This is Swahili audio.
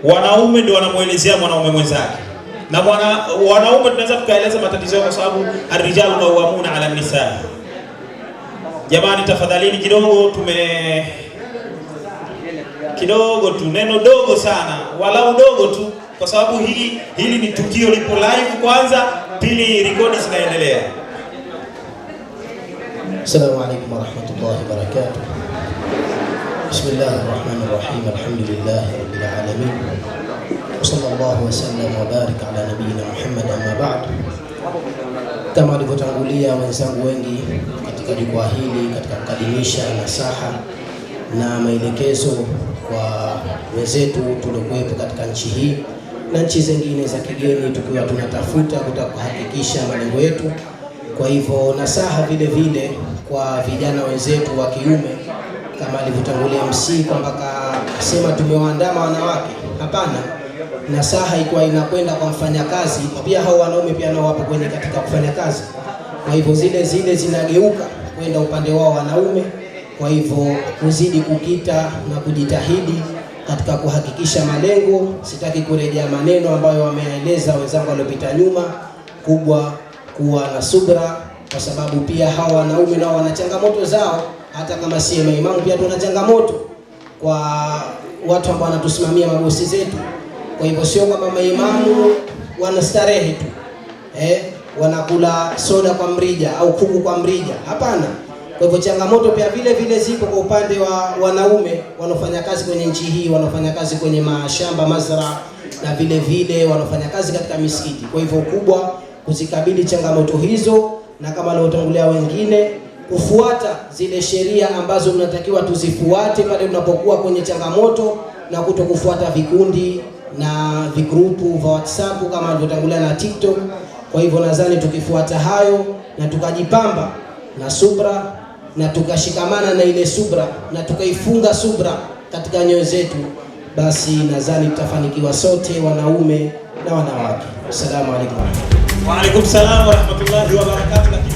wanaume ndio wanamuelezea mwanaume mwenzake, na wanaume tunaweza tukaeleza matatizo yao kwa sababu ar-rijalu qawwamuna 'ala an-nisaa. Jamani, tafadhalini kidogo tu, neno dogo sana, walau dogo tu, kwa sababu hili ni tukio lipo live kwanza, pili rekodi zinaendelea. Assalamu alaykum wa rahmatullahi wa barakatuh. Bismillahirrahmanirrahim. Alhamdulillahi rabbil alamin. Wa sallallahu wa sallam wa baraka ala nabiyyina Muhammad, amma ba'd. Kama alivyotangulia wenzangu wengi katika jukwaa hili katika kukadimisha nasaha na maelekezo kwa wenzetu tuliokuwepo katika nchi hii na nchi zingine za kigeni, tukiwa tunatafuta kuhakikisha malengo yetu. Kwa hivyo nasaha vile vile kwa vijana wenzetu wa kiume, kama alivyotangulia MC kwamba kasema tumewaandama wanawake. Hapana, nasaha ilikuwa inakwenda kwa mfanyakazi, pia hao wanaume pia nao wapo kwenye katika kufanya kazi. Kwa hivyo zile zinageuka kwenda upande wao wanaume. Kwa hivyo kuzidi kukita na kujitahidi katika kuhakikisha malengo. Sitaki kurejea maneno ambayo wameeleza wenzangu waliopita nyuma, kubwa kuwa na subra, kwa sababu pia hawa wanaume nao wana changamoto zao. Hata kama si maimamu pia tuna changamoto kwa watu ambao wanatusimamia, mabosi zetu. Kwa hivyo sio kama maimamu wanastarehe tu, wanakula soda kwa mrija au kuku kwa mrija, hapana. Kwa hivyo changamoto pia vile vile zipo kwa upande wa wanaume wanaofanya kazi kwenye nchi hii, wanafanya kazi kwenye mashamba mazra, na vile vile wanafanya kazi katika misikiti. Kwa hivyo kubwa kuzikabili changamoto hizo, na kama waliotangulia wengine kufuata zile sheria ambazo tunatakiwa tuzifuate pale tunapokuwa kwenye changamoto, na kutokufuata vikundi na vigrupu vya WhatsApp kama walivyotangulia na TikTok. Kwa hivyo nadhani tukifuata hayo na tukajipamba na subra na tukashikamana na ile subra na tukaifunga subra katika nyoyo zetu, basi nadhani tutafanikiwa sote, wanaume na wanawake. Assalamu alaykum. Wa alaykum salaam wa rahmatullahi wa barakatuh.